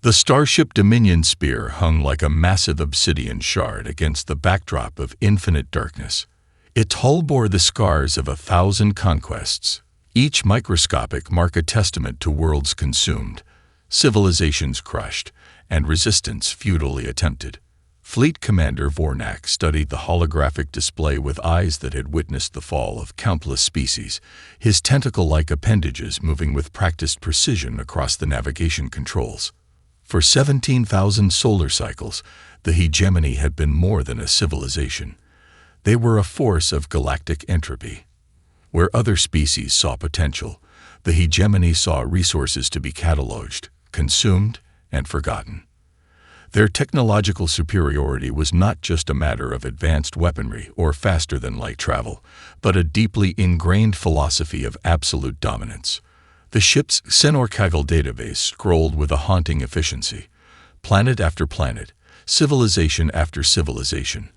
The Starship Dominion spear hung like a massive obsidian shard against the backdrop of infinite darkness. Its hull bore the scars of 1,000 conquests, each microscopic mark a testament to worlds consumed, civilizations crushed, and resistance futilely attempted. Fleet Commander Vornak studied the holographic display with eyes that had witnessed the fall of countless species, his tentacle-like appendages moving with practiced precision across the navigation controls. For 17,000 solar cycles, the hegemony had been more than a civilization. They were a force of galactic entropy. Where other species saw potential, the hegemony saw resources to be cataloged, consumed, and forgotten. Their technological superiority was not just a matter of advanced weaponry or faster-than-light travel, but a deeply ingrained philosophy of absolute dominance. The ship's xenorchival database scrolled with a haunting efficiency. Planet after planet, civilization after civilization,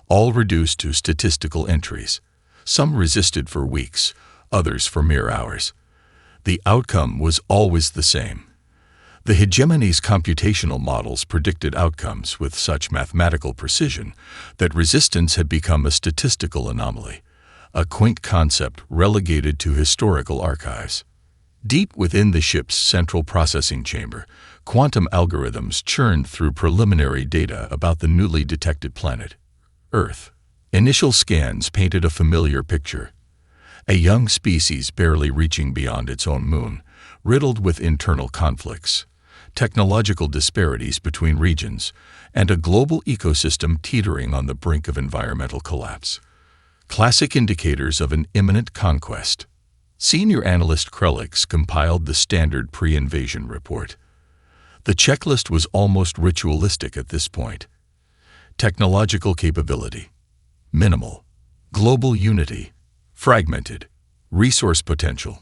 all reduced to statistical entries. Some resisted for weeks, others for mere hours. The outcome was always the same. The hegemony's computational models predicted outcomes with such mathematical precision that resistance had become a statistical anomaly, a quaint concept relegated to historical archives. Deep within the ship's central processing chamber, quantum algorithms churned through preliminary data about the newly detected planet, Earth. Initial scans painted a familiar picture. A young species barely reaching beyond its own moon, riddled with internal conflicts, technological disparities between regions, and a global ecosystem teetering on the brink of environmental collapse. Classic indicators of an imminent conquest. Senior analyst Krelix compiled the standard pre-invasion report. The checklist was almost ritualistic at this point. Technological capability: minimal. Global unity: fragmented. Resource potential: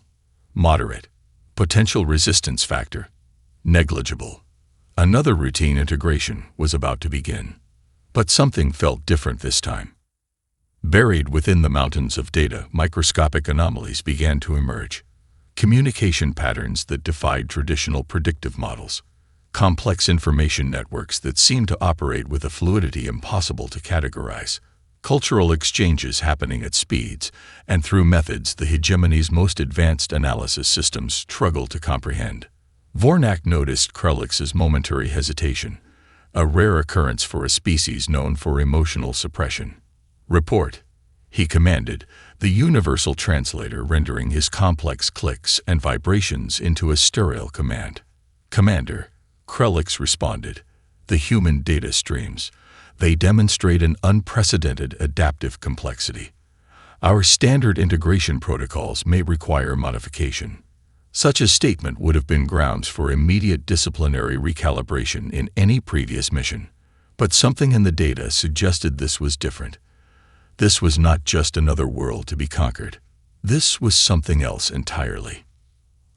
moderate. Potential resistance factor: negligible. Another routine integration was about to begin. But something felt different this time. Buried within the mountains of data, microscopic anomalies began to emerge. Communication patterns that defied traditional predictive models. Complex information networks that seemed to operate with a fluidity impossible to categorize. Cultural exchanges happening at speeds and through methods the hegemony's most advanced analysis systems struggled to comprehend. Vornak noticed Krelix's momentary hesitation, a rare occurrence for a species known for emotional suppression. "Report," he commanded, the universal translator rendering his complex clicks and vibrations into a sterile command. "Commander," Krelix responded, "the human data streams. They demonstrate an unprecedented adaptive complexity. Our standard integration protocols may require modification." Such a statement would have been grounds for immediate disciplinary recalibration in any previous mission. But something in the data suggested this was different. This was not just another world to be conquered. This was something else entirely.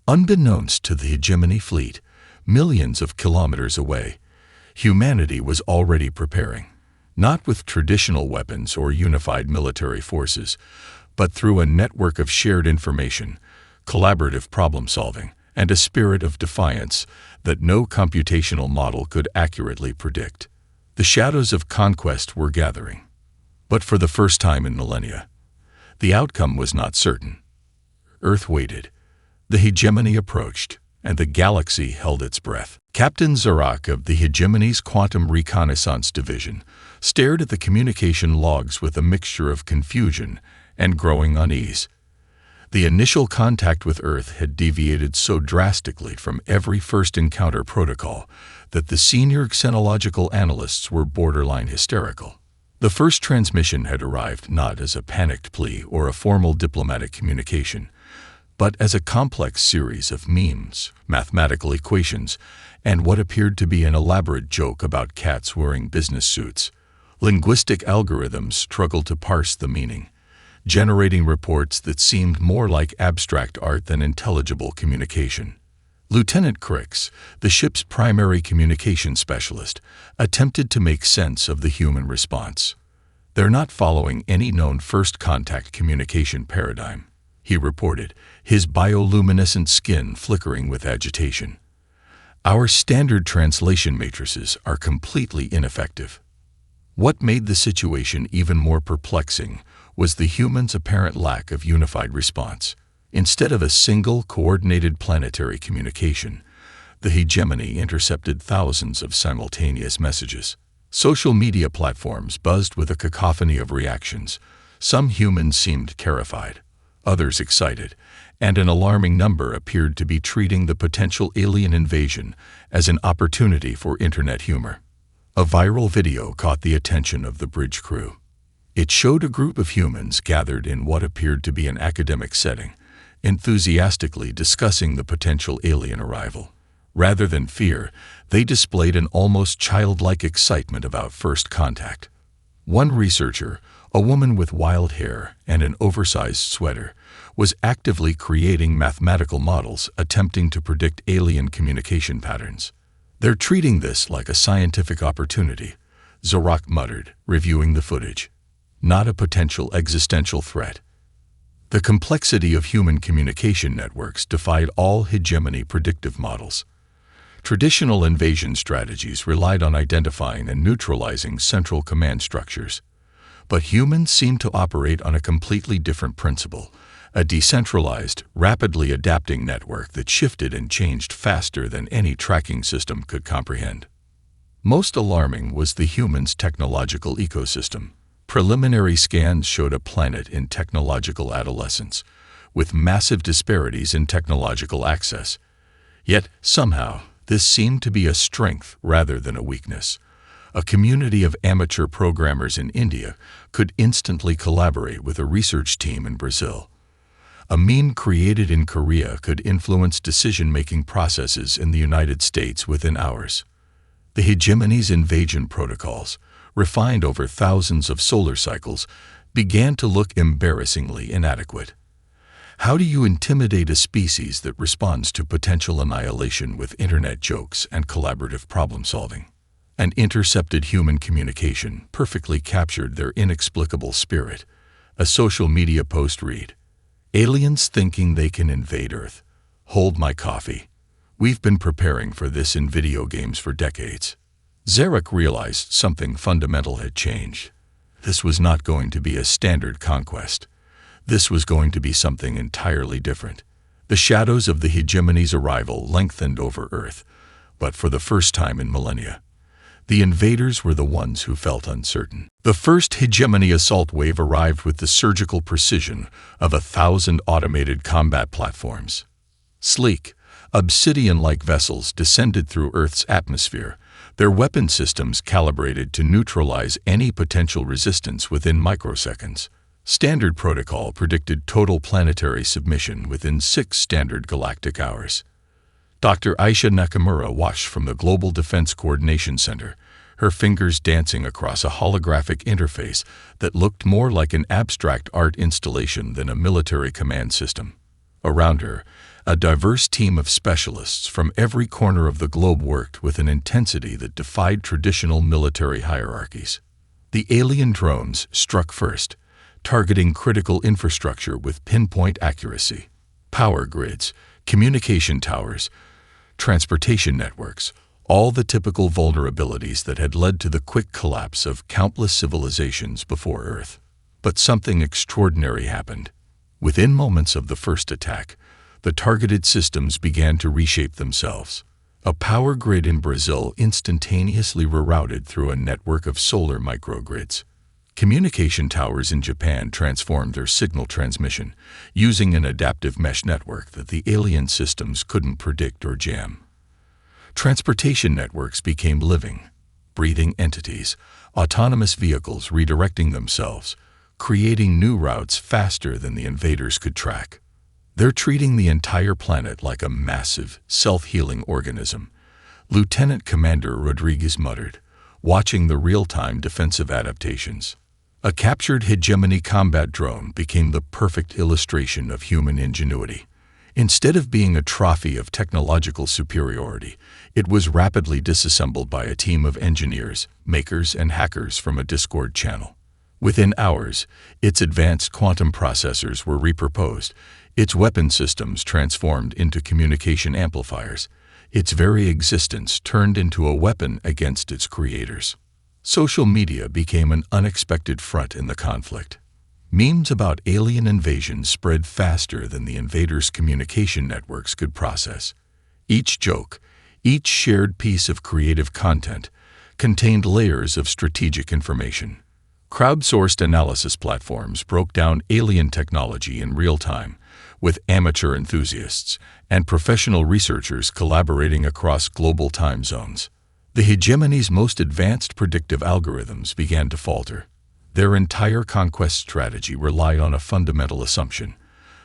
Unbeknownst to the hegemony fleet, millions of kilometers away, humanity was already preparing, not with traditional weapons or unified military forces, but through a network of shared information, collaborative problem-solving, and a spirit of defiance that no computational model could accurately predict. The shadows of conquest were gathering. But for the first time in millennia, the outcome was not certain. Earth waited. The hegemony approached, and the galaxy held its breath. Captain Zarak of the hegemony's Quantum Reconnaissance Division stared at the communication logs with a mixture of confusion and growing unease. The initial contact with Earth had deviated so drastically from every first encounter protocol that the senior xenological analysts were borderline hysterical. The first transmission had arrived not as a panicked plea or a formal diplomatic communication, but as a complex series of memes, mathematical equations, and what appeared to be an elaborate joke about cats wearing business suits. Linguistic algorithms struggled to parse the meaning, generating reports that seemed more like abstract art than intelligible communication. Lieutenant Crix, the ship's primary communication specialist, attempted to make sense of the human response. "They're not following any known first contact communication paradigm," he reported, his bioluminescent skin flickering with agitation. Our standard translation matrices are completely ineffective. What made the situation even more perplexing was the humans' apparent lack of unified response. Instead of a single, coordinated planetary communication, the hegemony intercepted thousands of simultaneous messages. Social media platforms buzzed with a cacophony of reactions. Some humans seemed terrified, others excited, and an alarming number appeared to be treating the potential alien invasion as an opportunity for internet humor. A viral video caught the attention of the bridge crew. It showed a group of humans gathered in what appeared to be an academic setting, enthusiastically discussing the potential alien arrival. Rather than fear, they displayed an almost childlike excitement about first contact. One researcher, a woman with wild hair and an oversized sweater, was actively creating mathematical models attempting to predict alien communication patterns. "They're treating this like a scientific opportunity," Zorak muttered, reviewing the footage. "Not a potential existential threat." The complexity of human communication networks defied all hegemony predictive models. Traditional invasion strategies relied on identifying and neutralizing central command structures. But humans seemed to operate on a completely different principle, a decentralized, rapidly adapting network that shifted and changed faster than any tracking system could comprehend. Most alarming was the humans' technological ecosystem. Preliminary scans showed a planet in technological adolescence, with massive disparities in technological access. Yet, somehow, this seemed to be a strength rather than a weakness. A community of amateur programmers in India could instantly collaborate with a research team in Brazil. A meme created in Korea could influence decision-making processes in the United States within hours. The hegemony's invasion protocols, refined over thousands of solar cycles, began to look embarrassingly inadequate. How do you intimidate a species that responds to potential annihilation with internet jokes and collaborative problem-solving? An intercepted human communication perfectly captured their inexplicable spirit. A social media post read, "Aliens thinking they can invade Earth. Hold my coffee. We've been preparing for this in video games for decades." Zarek realized something fundamental had changed. This was not going to be a standard conquest. This was going to be something entirely different. The shadows of the hegemony's arrival lengthened over Earth, but for the first time in millennia, the invaders were the ones who felt uncertain. The first hegemony assault wave arrived with the surgical precision of 1,000 automated combat platforms. Sleek, obsidian-like vessels descended through Earth's atmosphere, their weapon systems calibrated to neutralize any potential resistance within microseconds. Standard protocol predicted total planetary submission within 6 standard galactic hours. Dr. Aisha Nakamura watched from the Global Defense Coordination Center, her fingers dancing across a holographic interface that looked more like an abstract art installation than a military command system. Around her, a diverse team of specialists from every corner of the globe worked with an intensity that defied traditional military hierarchies. The alien drones struck first, targeting critical infrastructure with pinpoint accuracy. Power grids, communication towers, transportation networks, all the typical vulnerabilities that had led to the quick collapse of countless civilizations before Earth. But something extraordinary happened. Within moments of the first attack, the targeted systems began to reshape themselves. A power grid in Brazil instantaneously rerouted through a network of solar microgrids. Communication towers in Japan transformed their signal transmission, using an adaptive mesh network that the alien systems couldn't predict or jam. Transportation networks became living, breathing entities, autonomous vehicles redirecting themselves, creating new routes faster than the invaders could track. They're treating the entire planet like a massive, self-healing organism, Lieutenant Commander Rodriguez muttered, watching the real-time defensive adaptations. A captured hegemony combat drone became the perfect illustration of human ingenuity. Instead of being a trophy of technological superiority, it was rapidly disassembled by a team of engineers, makers, and hackers from a Discord channel. Within hours, its advanced quantum processors were repurposed, its weapon systems transformed into communication amplifiers, its very existence turned into a weapon against its creators. Social media became an unexpected front in the conflict. Memes about alien invasion spread faster than the invaders' communication networks could process. Each joke, each shared piece of creative content, contained layers of strategic information. Crowdsourced analysis platforms broke down alien technology in real time, with amateur enthusiasts and professional researchers collaborating across global time zones. The hegemony's most advanced predictive algorithms began to falter. Their entire conquest strategy relied on a fundamental assumption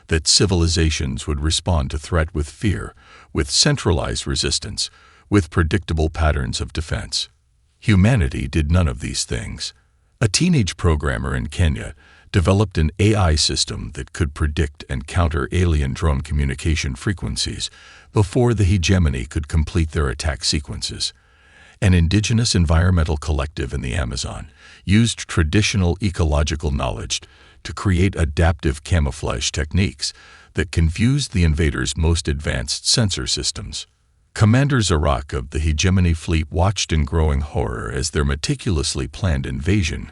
that civilizations would respond to threat with fear, with centralized resistance, with predictable patterns of defense. Humanity did none of these things. A teenage programmer in Kenya developed an AI system that could predict and counter alien drone communication frequencies before the hegemony could complete their attack sequences. An indigenous environmental collective in the Amazon used traditional ecological knowledge to create adaptive camouflage techniques that confused the invaders' most advanced sensor systems. Commander Zarak of the hegemony fleet watched in growing horror as their meticulously planned invasion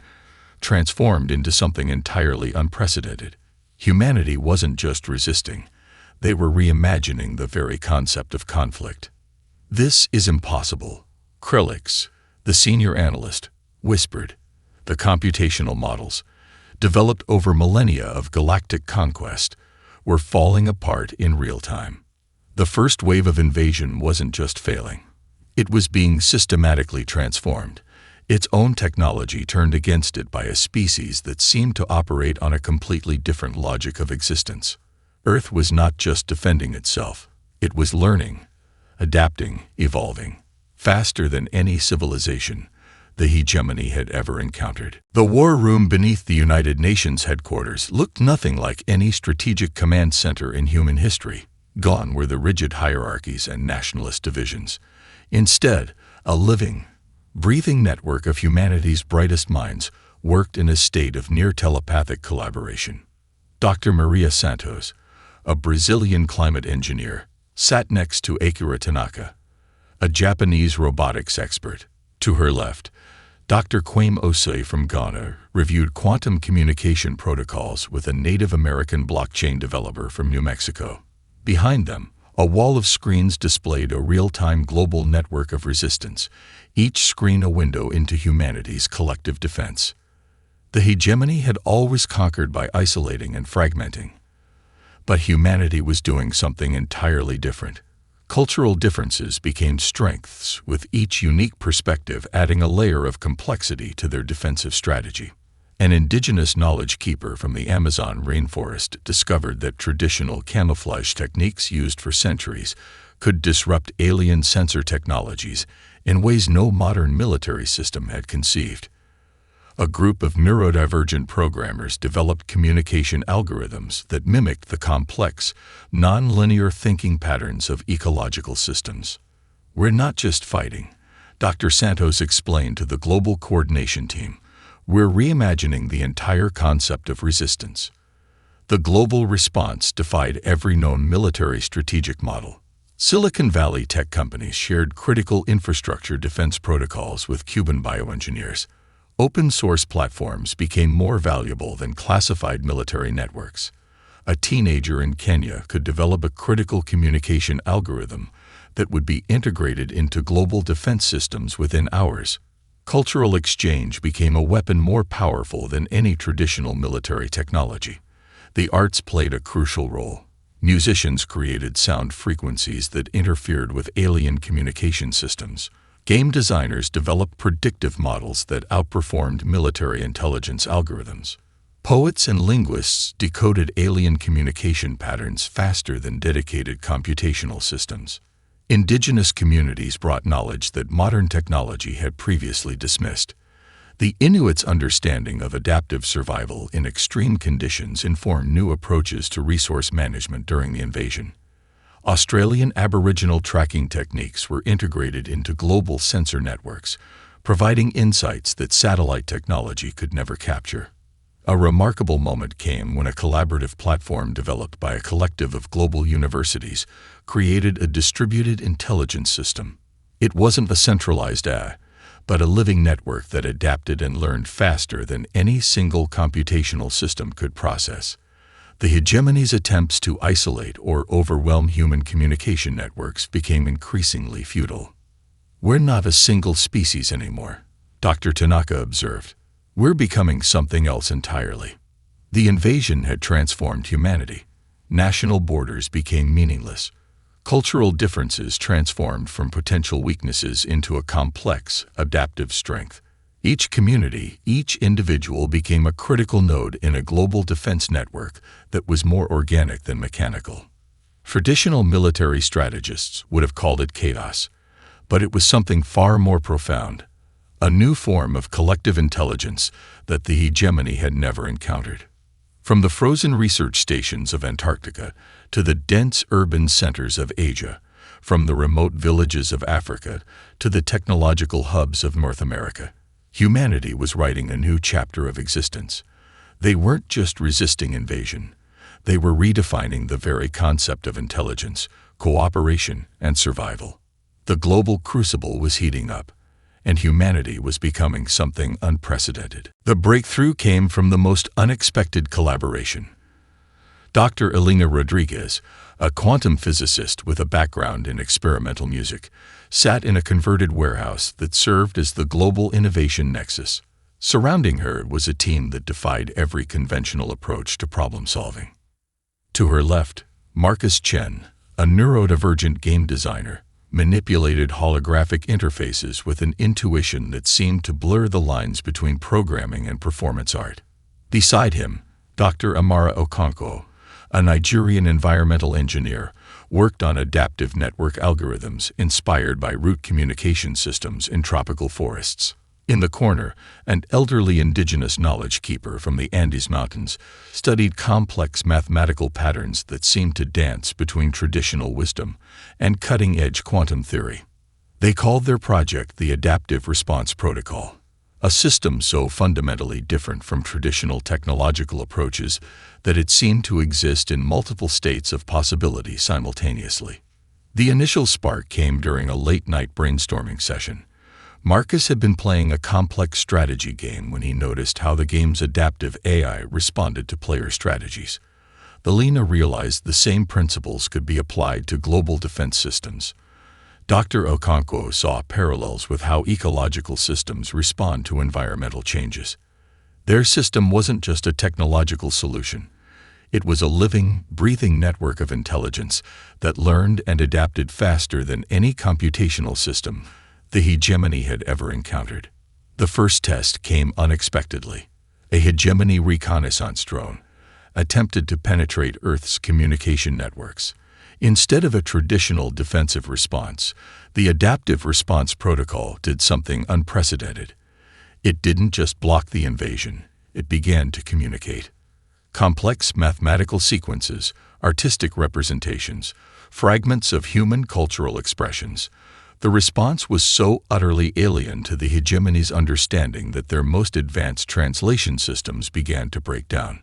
transformed into something entirely unprecedented. Humanity wasn't just resisting, they were reimagining the very concept of conflict. "This is impossible," Krillix, the senior analyst, whispered. The computational models, developed over millennia of galactic conquest, were falling apart in real time. The first wave of invasion wasn't just failing. It was being systematically transformed, its own technology turned against it by a species that seemed to operate on a completely different logic of existence. Earth was not just defending itself, it was learning, adapting, evolving, faster than any civilization the hegemony had ever encountered. The war room beneath the United Nations headquarters looked nothing like any strategic command center in human history. Gone were the rigid hierarchies and nationalist divisions. Instead, a living, breathing network of humanity's brightest minds worked in a state of near telepathic collaboration. Dr. Maria Santos, a Brazilian climate engineer, sat next to Akira Tanaka, a Japanese robotics expert. To her left, Dr. Kwame Osei from Ghana reviewed quantum communication protocols with a Native American blockchain developer from New Mexico. Behind them, a wall of screens displayed a real-time global network of resistance, each screen a window into humanity's collective defense. The hegemony had always conquered by isolating and fragmenting. But humanity was doing something entirely different. Cultural differences became strengths, with each unique perspective adding a layer of complexity to their defensive strategy. An indigenous knowledge keeper from the Amazon rainforest discovered that traditional camouflage techniques used for centuries could disrupt alien sensor technologies in ways no modern military system had conceived. A group of neurodivergent programmers developed communication algorithms that mimicked the complex, non-linear thinking patterns of ecological systems. "We're not just fighting," Dr. Santos explained to the global coordination team. "We're reimagining the entire concept of resistance." The global response defied every known military strategic model. Silicon Valley tech companies shared critical infrastructure defense protocols with Cuban bioengineers. Open-source platforms became more valuable than classified military networks. A teenager in Kenya could develop a critical communication algorithm that would be integrated into global defense systems within hours. Cultural exchange became a weapon more powerful than any traditional military technology. The arts played a crucial role. Musicians created sound frequencies that interfered with alien communication systems. Game designers developed predictive models that outperformed military intelligence algorithms. Poets and linguists decoded alien communication patterns faster than dedicated computational systems. Indigenous communities brought knowledge that modern technology had previously dismissed. The Inuits' understanding of adaptive survival in extreme conditions informed new approaches to resource management during the invasion. Australian Aboriginal tracking techniques were integrated into global sensor networks, providing insights that satellite technology could never capture. A remarkable moment came when a collaborative platform developed by a collective of global universities created a distributed intelligence system. It wasn't a centralized AI, but a living network that adapted and learned faster than any single computational system could process. The hegemony's attempts to isolate or overwhelm human communication networks became increasingly futile. "We're not a single species anymore," Dr. Tanaka observed. "We're becoming something else entirely." The invasion had transformed humanity. National borders became meaningless. Cultural differences transformed from potential weaknesses into a complex, adaptive strength. Each community, each individual became a critical node in a global defense network that was more organic than mechanical. Traditional military strategists would have called it chaos, but it was something far more profound, a new form of collective intelligence that the hegemony had never encountered. From the frozen research stations of Antarctica to the dense urban centers of Asia, from the remote villages of Africa to the technological hubs of North America, humanity was writing a new chapter of existence. They weren't just resisting invasion. They were redefining the very concept of intelligence, cooperation, and survival. The global crucible was heating up, and humanity was becoming something unprecedented. The breakthrough came from the most unexpected collaboration. Dr. Elena Rodriguez, a quantum physicist with a background in experimental music, sat in a converted warehouse that served as the global innovation nexus. Surrounding her was a team that defied every conventional approach to problem solving. To her left, Marcus Chen, a neurodivergent game designer, manipulated holographic interfaces with an intuition that seemed to blur the lines between programming and performance art. Beside him, Dr. Amara Okonkwo, a Nigerian environmental engineer, worked on adaptive network algorithms inspired by root communication systems in tropical forests. In the corner, an elderly indigenous knowledge keeper from the Andes Mountains studied complex mathematical patterns that seemed to dance between traditional wisdom and cutting-edge quantum theory. They called their project the Adaptive Response Protocol, a system so fundamentally different from traditional technological approaches that it seemed to exist in multiple states of possibility simultaneously. The initial spark came during a late-night brainstorming session. Marcus had been playing a complex strategy game when he noticed how the game's adaptive AI responded to player strategies. Elena realized the same principles could be applied to global defense systems. Dr. Okonkwo saw parallels with how ecological systems respond to environmental changes. Their system wasn't just a technological solution. It was a living, breathing network of intelligence that learned and adapted faster than any computational system the hegemony had ever encountered. The first test came unexpectedly. A hegemony reconnaissance drone attempted to penetrate Earth's communication networks. Instead of a traditional defensive response, the Adaptive Response Protocol did something unprecedented. It didn't just block the invasion, it began to communicate. Complex mathematical sequences, artistic representations, fragments of human cultural expressions. The response was so utterly alien to the hegemony's understanding that their most advanced translation systems began to break down.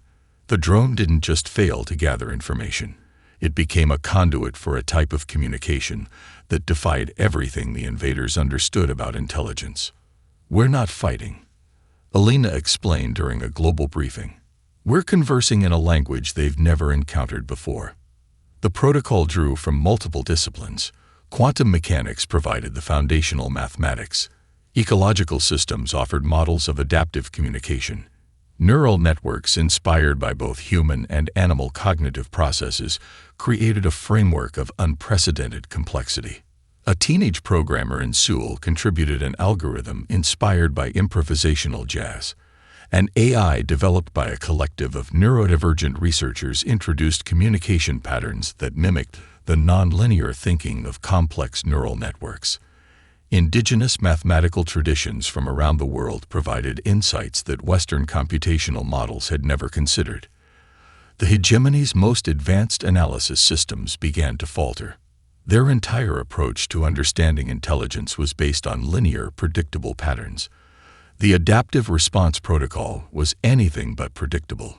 The drone didn't just fail to gather information. It became a conduit for a type of communication that defied everything the invaders understood about intelligence. "We're not fighting," Elena explained during a global briefing. "We're conversing in a language they've never encountered before." The protocol drew from multiple disciplines. Quantum mechanics provided the foundational mathematics. Ecological systems offered models of adaptive communication. Neural networks inspired by both human and animal cognitive processes created a framework of unprecedented complexity. A teenage programmer in Seoul contributed an algorithm inspired by improvisational jazz. An AI developed by a collective of neurodivergent researchers introduced communication patterns that mimicked the nonlinear thinking of complex neural networks. Indigenous mathematical traditions from around the world provided insights that Western computational models had never considered. The hegemony's most advanced analysis systems began to falter. Their entire approach to understanding intelligence was based on linear, predictable patterns. The adaptive response protocol was anything but predictable.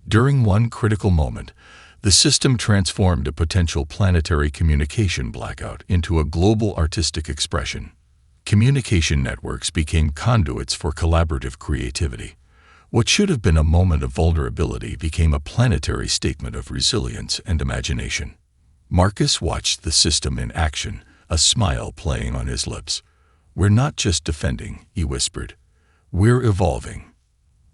During one critical moment, the system transformed a potential planetary communication blackout into a global artistic expression. Communication networks became conduits for collaborative creativity. What should have been a moment of vulnerability became a planetary statement of resilience and imagination. Marcus watched the system in action, a smile playing on his lips. "We're not just defending," he whispered. "We're evolving."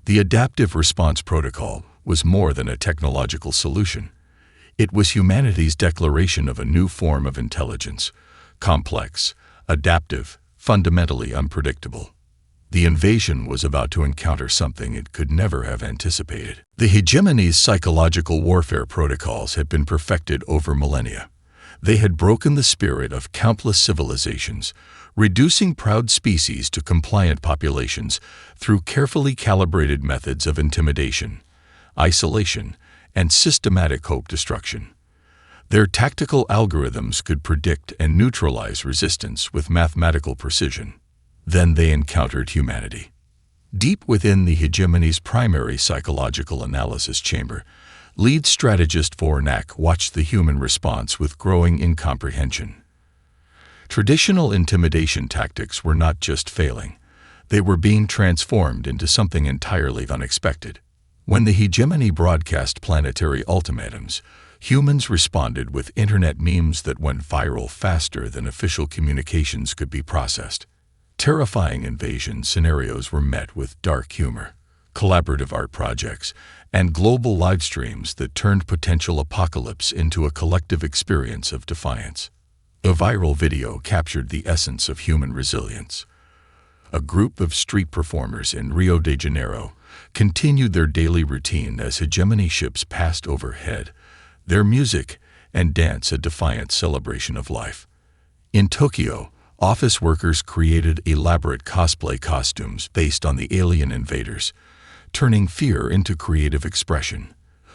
The adaptive response protocol was more than a technological solution. It was humanity's declaration of a new form of intelligence, complex, adaptive, fundamentally unpredictable. The invasion was about to encounter something it could never have anticipated. The hegemony's psychological warfare protocols had been perfected over millennia. They had broken the spirit of countless civilizations, reducing proud species to compliant populations through carefully calibrated methods of intimidation, isolation, and systematic hope destruction. Their tactical algorithms could predict and neutralize resistance with mathematical precision. Then they encountered humanity. Deep within the hegemony's primary psychological analysis chamber, lead strategist Vornak watched the human response with growing incomprehension. Traditional intimidation tactics were not just failing, they were being transformed into something entirely unexpected. When the hegemony broadcast planetary ultimatums, humans responded with internet memes that went viral faster than official communications could be processed. Terrifying invasion scenarios were met with dark humor, collaborative art projects, and global live streams that turned potential apocalypse into a collective experience of defiance. A viral video captured the essence of human resilience. A group of street performers in Rio de Janeiro continued their daily routine as hegemony ships passed overhead, their music and dance a defiant celebration of life. In Tokyo, office workers created elaborate cosplay costumes based on the alien invaders, turning fear into creative expression.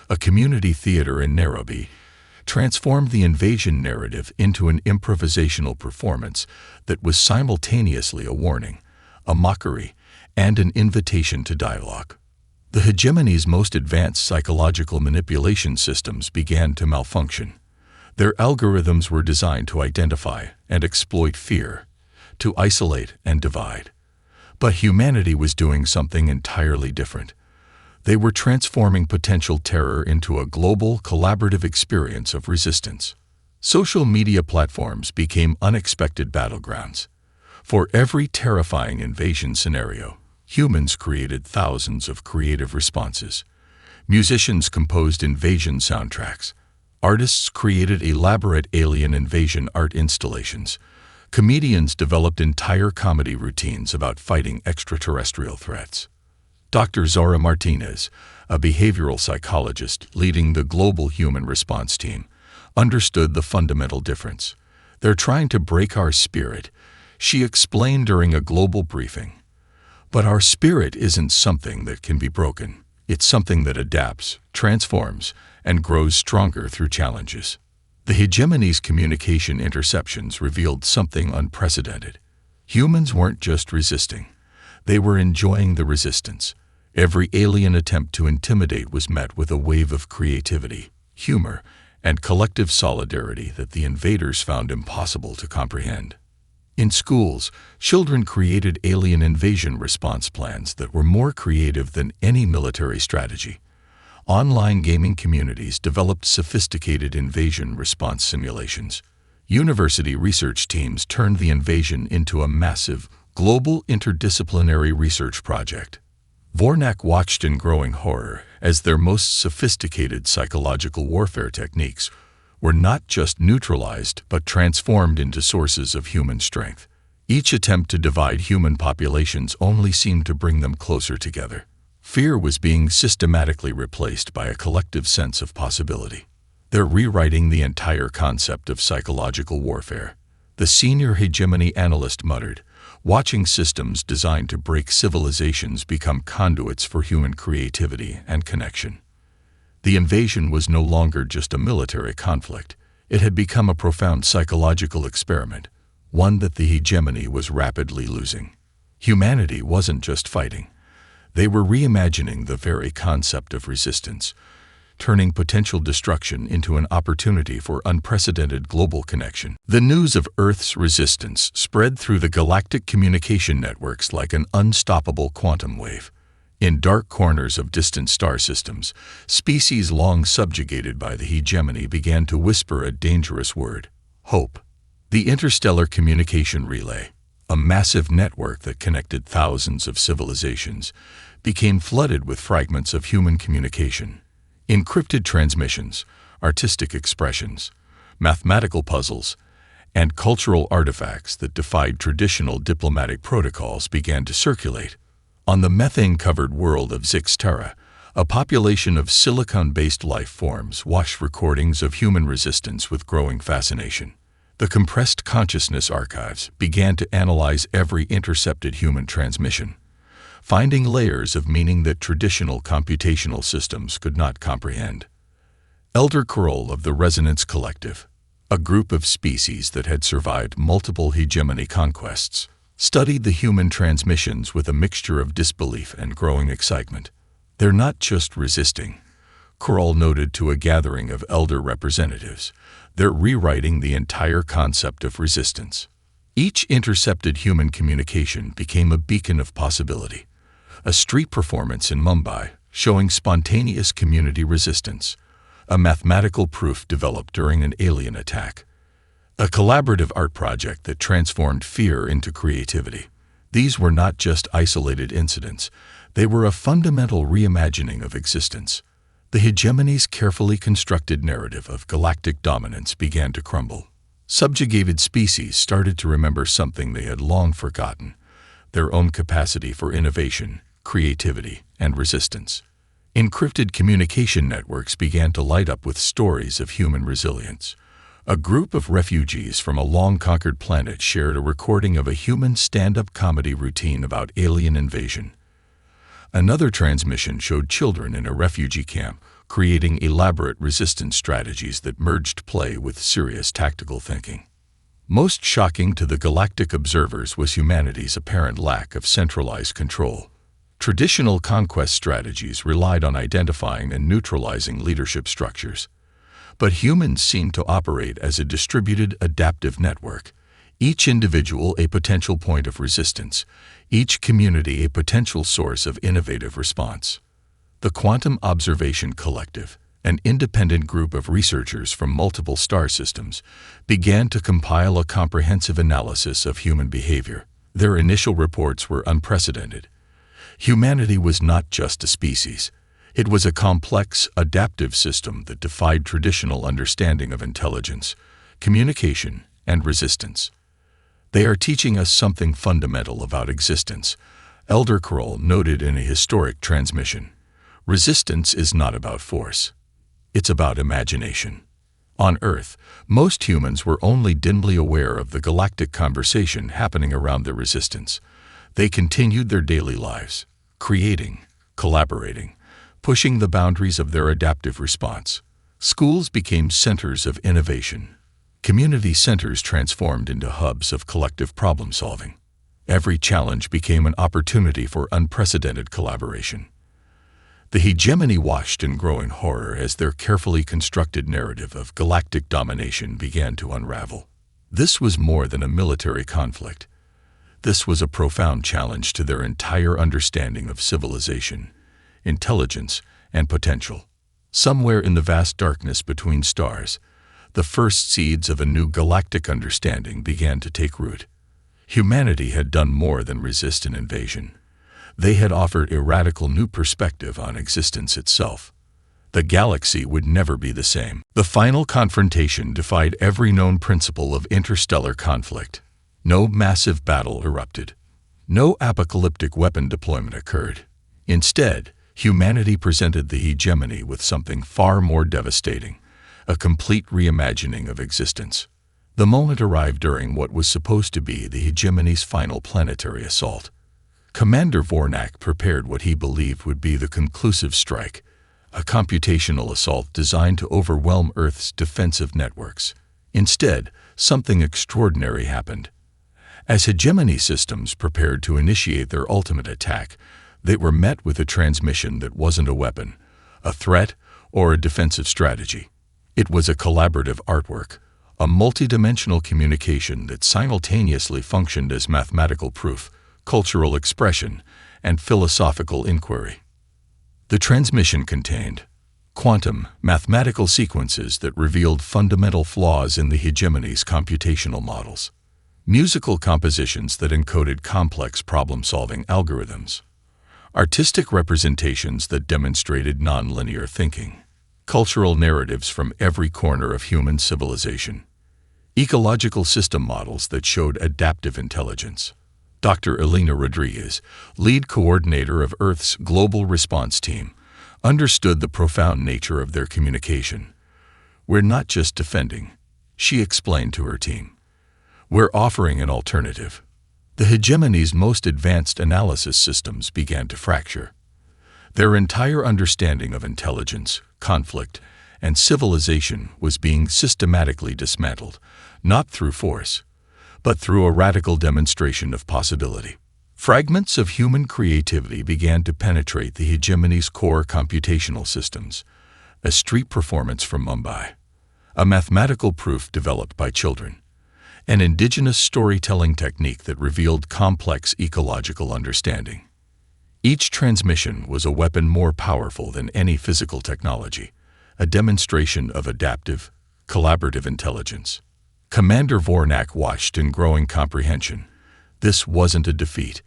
A community theater in Nairobi transformed the invasion narrative into an improvisational performance that was simultaneously a warning, a mockery, and an invitation to dialogue. The hegemony's most advanced psychological manipulation systems began to malfunction. Their algorithms were designed to identify and exploit fear, to isolate and divide. But humanity was doing something entirely different. They were transforming potential terror into a global, collaborative experience of resistance. Social media platforms became unexpected battlegrounds. For every terrifying invasion scenario, humans created thousands of creative responses. Musicians composed invasion soundtracks. Artists created elaborate alien invasion art installations. Comedians developed entire comedy routines about fighting extraterrestrial threats. Dr. Zora Martinez, a behavioral psychologist leading the global human response team, understood the fundamental difference. "They're trying to break our spirit," she explained during a global briefing. "But our spirit isn't something that can be broken. It's something that adapts, transforms, and grows stronger through challenges." The hegemony's communication interceptions revealed something unprecedented. Humans weren't just resisting. They were enjoying the resistance. Every alien attempt to intimidate was met with a wave of creativity, humor, and collective solidarity that the invaders found impossible to comprehend. In schools, children created alien invasion response plans that were more creative than any military strategy. Online gaming communities developed sophisticated invasion response simulations. University research teams turned the invasion into a massive, global interdisciplinary research project. Vornak watched in growing horror as their most sophisticated psychological warfare techniques were not just neutralized but transformed into sources of human strength. Each attempt to divide human populations only seemed to bring them closer together. Fear was being systematically replaced by a collective sense of possibility. "They're rewriting the entire concept of psychological warfare," the senior hegemony analyst muttered, watching systems designed to break civilizations become conduits for human creativity and connection. The invasion was no longer just a military conflict. It had become a profound psychological experiment, one that the hegemony was rapidly losing. Humanity wasn't just fighting. They were reimagining the very concept of resistance, turning potential destruction into an opportunity for unprecedented global connection. The news of Earth's resistance spread through the galactic communication networks like an unstoppable quantum wave. In dark corners of distant star systems, species long subjugated by the hegemony began to whisper a dangerous word: hope. The Interstellar Communication Relay, a massive network that connected thousands of civilizations, became flooded with fragments of human communication. Encrypted transmissions, artistic expressions, mathematical puzzles, and cultural artifacts that defied traditional diplomatic protocols began to circulate. On the methane-covered world of Zixtara, a population of silicon-based life forms watched recordings of human resistance with growing fascination. The compressed consciousness archives began to analyze every intercepted human transmission, finding layers of meaning that traditional computational systems could not comprehend. Elder Kroll of the Resonance Collective, a group of species that had survived multiple hegemony conquests, studied the human transmissions with a mixture of disbelief and growing excitement. They're not just resisting, Kroll noted to a gathering of elder representatives. They're rewriting the entire concept of resistance. Each intercepted human communication became a beacon of possibility. A street performance in Mumbai showing spontaneous community resistance, a mathematical proof developed during an alien attack, a collaborative art project that transformed fear into creativity. These were not just isolated incidents, they were a fundamental reimagining of existence. The hegemony's carefully constructed narrative of galactic dominance began to crumble. Subjugated species started to remember something they had long forgotten: their own capacity for innovation, creativity, and resistance. Encrypted communication networks began to light up with stories of human resilience. A group of refugees from a long-conquered planet shared a recording of a human stand-up comedy routine about alien invasion. Another transmission showed children in a refugee camp creating elaborate resistance strategies that merged play with serious tactical thinking. Most shocking to the galactic observers was humanity's apparent lack of centralized control. Traditional conquest strategies relied on identifying and neutralizing leadership structures. But humans seemed to operate as a distributed, adaptive network, each individual a potential point of resistance, each community a potential source of innovative response. The Quantum Observation Collective, an independent group of researchers from multiple star systems, began to compile a comprehensive analysis of human behavior. Their initial reports were unprecedented. Humanity was not just a species. It was a complex, adaptive system that defied traditional understanding of intelligence, communication, and resistance. They are teaching us something fundamental about existence, Elder Kroll noted in a historic transmission. Resistance is not about force. It's about imagination. On Earth, most humans were only dimly aware of the galactic conversation happening around their resistance. They continued their daily lives, creating, collaborating, pushing the boundaries of their adaptive response. Schools became centers of innovation. Community centers transformed into hubs of collective problem-solving. Every challenge became an opportunity for unprecedented collaboration. The hegemony watched in growing horror as their carefully constructed narrative of galactic domination began to unravel. This was more than a military conflict. This was a profound challenge to their entire understanding of civilization, intelligence, and potential. Somewhere in the vast darkness between stars, the first seeds of a new galactic understanding began to take root. Humanity had done more than resist an invasion. They had offered a radical new perspective on existence itself. The galaxy would never be the same. The final confrontation defied every known principle of interstellar conflict. No massive battle erupted. No apocalyptic weapon deployment occurred. Instead, humanity presented the hegemony with something far more devastating: a complete reimagining of existence. The moment arrived during what was supposed to be the hegemony's final planetary assault. Commander Vornak prepared what he believed would be the conclusive strike, a computational assault designed to overwhelm Earth's defensive networks. Instead, something extraordinary happened. As hegemony systems prepared to initiate their ultimate attack, they were met with a transmission that wasn't a weapon, a threat, or a defensive strategy. It was a collaborative artwork, a multidimensional communication that simultaneously functioned as mathematical proof, cultural expression, and philosophical inquiry. The transmission contained quantum, mathematical sequences that revealed fundamental flaws in the hegemony's computational models, musical compositions that encoded complex problem-solving algorithms, artistic representations that demonstrated nonlinear thinking, cultural narratives from every corner of human civilization, ecological system models that showed adaptive intelligence. Dr. Elena Rodriguez, lead coordinator of Earth's Global Response Team, understood the profound nature of their communication. "We're not just defending," she explained to her team. "We're offering an alternative." The hegemony's most advanced analysis systems began to fracture. Their entire understanding of intelligence, conflict, and civilization was being systematically dismantled, not through force, but through a radical demonstration of possibility. Fragments of human creativity began to penetrate the hegemony's core computational systems. A street performance from Mumbai, a mathematical proof developed by children, an indigenous storytelling technique that revealed complex ecological understanding. Each transmission was a weapon more powerful than any physical technology, a demonstration of adaptive, collaborative intelligence. Commander Vornak watched in growing comprehension. This wasn't a defeat.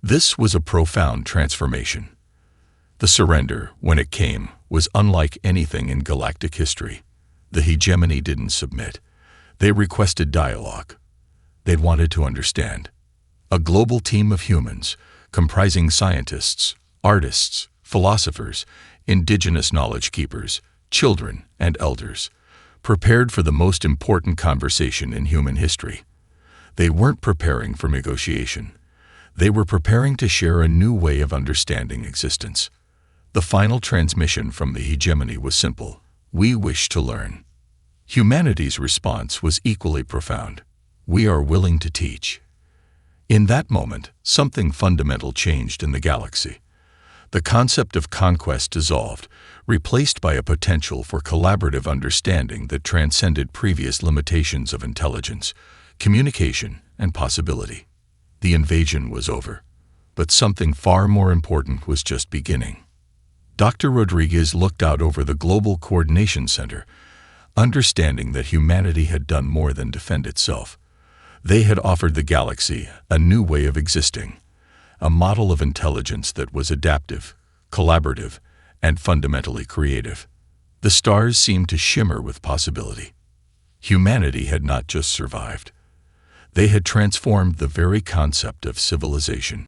This was a profound transformation. The surrender, when it came, was unlike anything in galactic history. The hegemony didn't submit. They requested dialogue. They wanted to understand. A global team of humans, comprising scientists, artists, philosophers, indigenous knowledge keepers, children, and elders, prepared for the most important conversation in human history. They weren't preparing for negotiation. They were preparing to share a new way of understanding existence. The final transmission from the hegemony was simple: we wish to learn. Humanity's response was equally profound: we are willing to teach. In that moment, something fundamental changed in the galaxy. The concept of conquest dissolved, replaced by a potential for collaborative understanding that transcended previous limitations of intelligence, communication, and possibility. The invasion was over, but something far more important was just beginning. Dr. Rodriguez looked out over the Global Coordination Center, understanding that humanity had done more than defend itself. They had offered the galaxy a new way of existing, a model of intelligence that was adaptive, collaborative, and fundamentally creative. The stars seemed to shimmer with possibility. Humanity had not just survived. They had transformed the very concept of civilization.